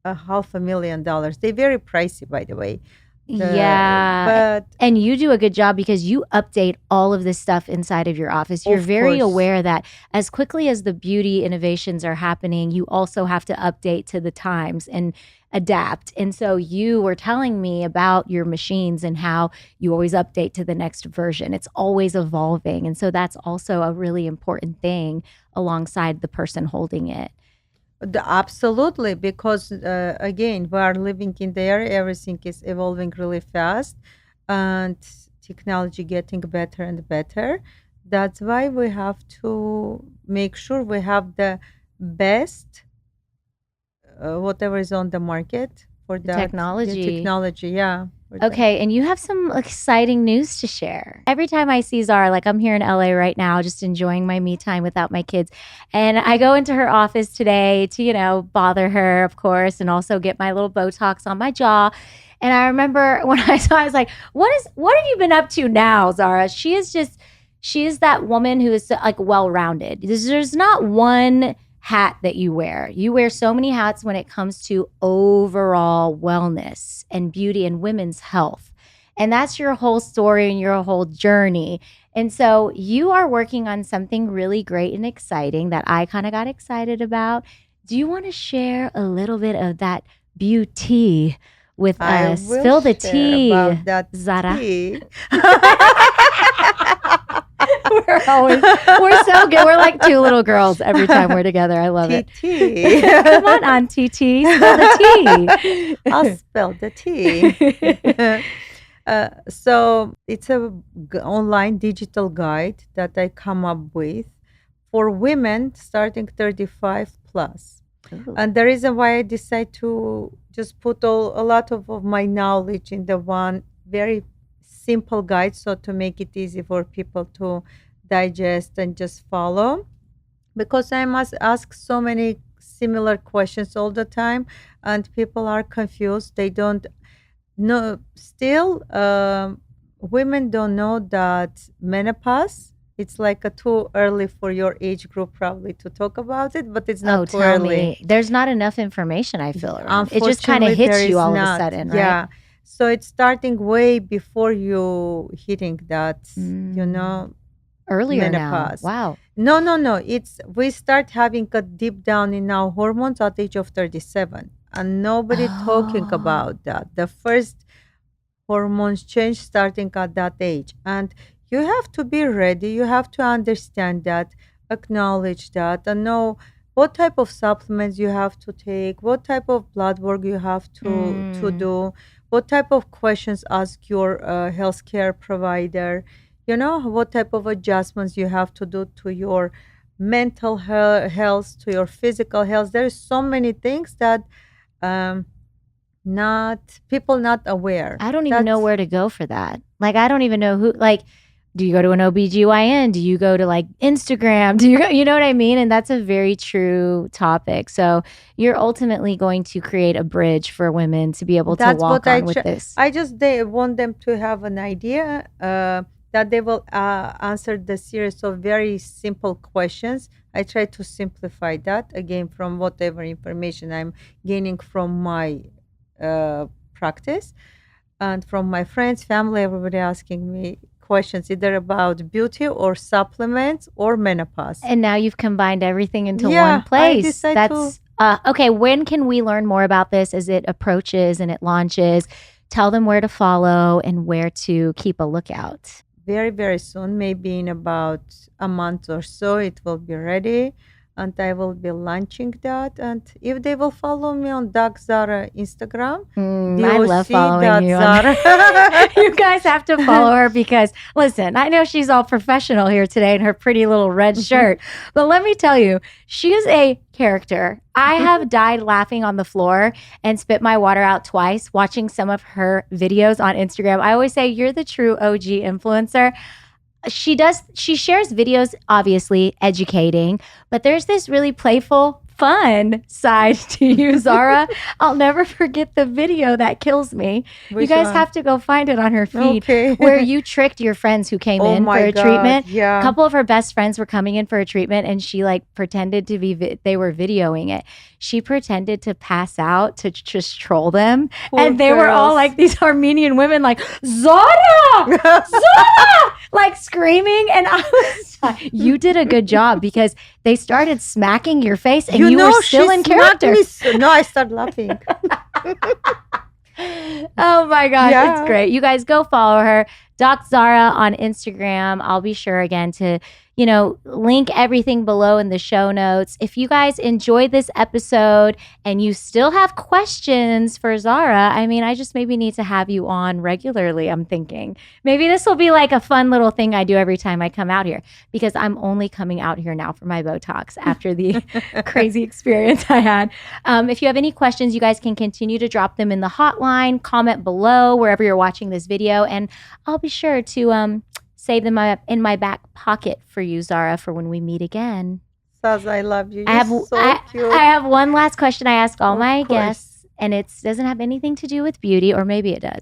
$500,000. They're very pricey, by the way. Yeah. And you do a good job because you update all of this stuff inside of your office. You're very aware that as quickly as the beauty innovations are happening, you also have to update to the times and adapt. And so you were telling me about your machines and how you always update to the next version. It's always evolving. And so that's also a really important thing alongside the person holding it. Absolutely, because again, we are living in the era, everything is evolving really fast and technology getting better and better. That's why we have to make sure we have the best, whatever is on the market for The that technology. yeah. Okay, and you have some exciting news to share. Every time I see Zara, like I'm here in LA right now, just enjoying my me time without my kids. And I go into her office today to, bother her, of course, and also get my little Botox on my jaw. And I remember when I saw, I was like, what have you been up to now, Zara? She is that woman who is like well-rounded. There's not one hat that you wear. You wear so many hats when it comes to overall wellness and beauty and women's health. And that's your whole story and your whole journey. And so you are working on something really great and exciting that I kind of got excited about. Do you want to share a little bit of that beauty with us? Spill the tea, about that Zara. tea. We're so good. We're like two little girls every time we're together. I love it. Come on, Auntie T. Spill the tea. I'll spill the tea. So it's a online digital guide that I come up with for women starting 35 plus. Ooh. And the reason why I decide to just put a lot of my knowledge in the one very simple guide, so to make it easy for people to digest and just follow, because I must ask so many similar questions all the time, and people are confused. They don't know. Still, women don't know that menopause. It's like a too early for your age group probably to talk about it, but it's Oh, not too tell early. me. There's not enough information, I feel, around. It just kinda Unfortunately, there hits you is all of a not. sudden, right? Yeah. So it's starting way before you hitting that, you Mm. know, Earlier now. menopause. Wow. No. It's we start having a deep down in our hormones at the age of 37, and nobody talking Oh. about that. The first hormones change starting at that age, and you have to be ready. You have to understand that, acknowledge that, and know what type of supplements you have to take, what type of blood work you have to Mm. do, what type of questions ask your healthcare provider. You know what type of adjustments you have to do to your mental health, to your physical health. There's so many things that um, not people not aware. I don't even know where to go for that. Like, I don't even know who, like, do you go to an OBGYN? Do you go to like Instagram? Do you go, you know what I mean? And that's a very true topic. So you're ultimately going to create a bridge for women to be able to That's walk what I on with this. I just they want them to have an idea that they will answer the series of very simple questions. I try to simplify that again from whatever information I'm gaining from my practice and from my friends, family, everybody asking me questions either about beauty or supplements or menopause. And now you've combined everything into Yeah, one place. decide That's okay. When can we learn more about this as it approaches and it launches? Tell them where to follow and where to keep a lookout. Very, very soon, maybe in about a month or so, it will be ready. And I will be launching that. And if they will follow me on Doc Zara Instagram, I love following you. Zara. You guys have to follow her because, listen, I know she's all professional here today in her pretty little red shirt. But let me tell you, she is a character. I have died laughing on the floor and spit my water out twice watching some of her videos on Instagram. I always say, you're the true OG influencer. She shares videos, obviously educating, but there's this really playful, fun side to you, Zara. I'll never forget the video that kills me. You Which guys one? have to go find it on her feed, Okay. where you tricked your friends who came Oh in for my a God, treatment. yeah. A couple of her best friends were coming in for a treatment, and she like pretended to be they were videoing it. She pretended to pass out to just troll them, Poor and they were all girls. like these Armenian women, like Zara, Zara, like screaming. And I was like, you did a good job because they started smacking your face, and you were still she in smacked character. me no, I start laughing. Oh my gosh, Yeah. it's great. You guys go follow her, Doc Zara on Instagram. I'll be sure again to, link everything below in the show notes. If you guys enjoyed this episode and you still have questions for Zara, I just maybe need to have you on regularly, I'm thinking. Maybe this will be like a fun little thing I do every time I come out here, because I'm only coming out here now for my Botox after the crazy experience I had. If you have any questions, you guys can continue to drop them in the hotline, comment below wherever you're watching this video, and I'll be sure to save them in my back pocket for you, Zara, for when we meet again. Saz, I love you. I You're have so cute. I have one last question I ask all Of my course. guests, and it doesn't have anything to do with beauty, or maybe it does.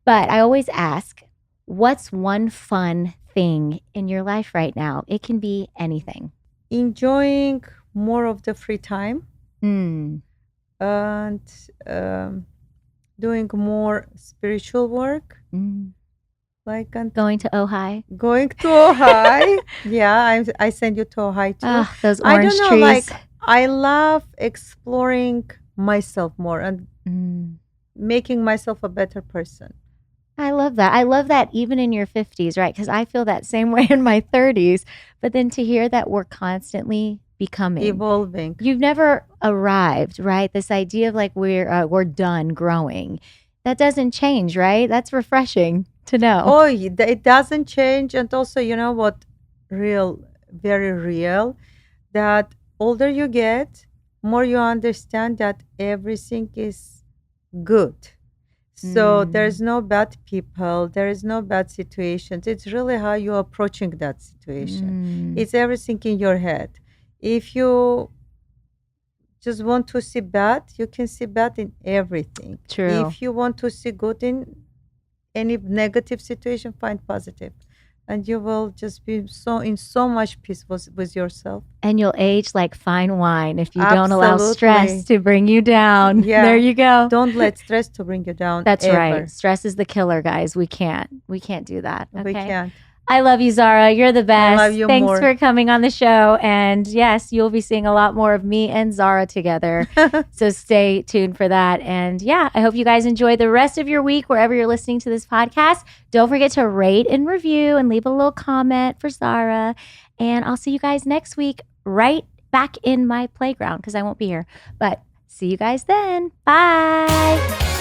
But I always ask, what's one fun thing in your life right now? It can be anything. Enjoying more of the free time Mm. and doing more spiritual work. Mm. Like and Going to Ojai. going to Ojai. Yeah, I send you to Ojai too. Ah, those I orange don't know, trees. like I love exploring myself more and making myself a better person. I love that. I love that even in your 50s, right? Because I feel that same way in my 30s. But then to hear that we're constantly becoming, Evolving. you've never arrived, right? This idea of like we're done growing, that doesn't change, right? That's refreshing to know. Oh, it doesn't change. And also, you know what? Very real, that older you get, more you understand that everything is good. So there's no bad people, there is no bad situations. It's really how you're approaching that situation. It's everything in your head. If you just want to see bad, you can see bad in everything. True. If you want to see good in any negative situation, find positive, and you will just be in so much peace with yourself. And you'll age like fine wine if you don't allow stress Absolutely. to bring you down. Yeah. There you go. Don't let stress to bring you down. That's ever. right. Stress is the killer, guys. We can't do that. Okay? We can't. I love you, Zara. You're the best. love you Thanks more. for coming on the show. And yes, you'll be seeing a lot more of me and Zara together. So stay tuned for that. And yeah, I hope you guys enjoy the rest of your week wherever you're listening to this podcast. Don't forget to rate and review and leave a little comment for Zara. And I'll see you guys next week right back in my playground because I won't be here. But see you guys then. Bye.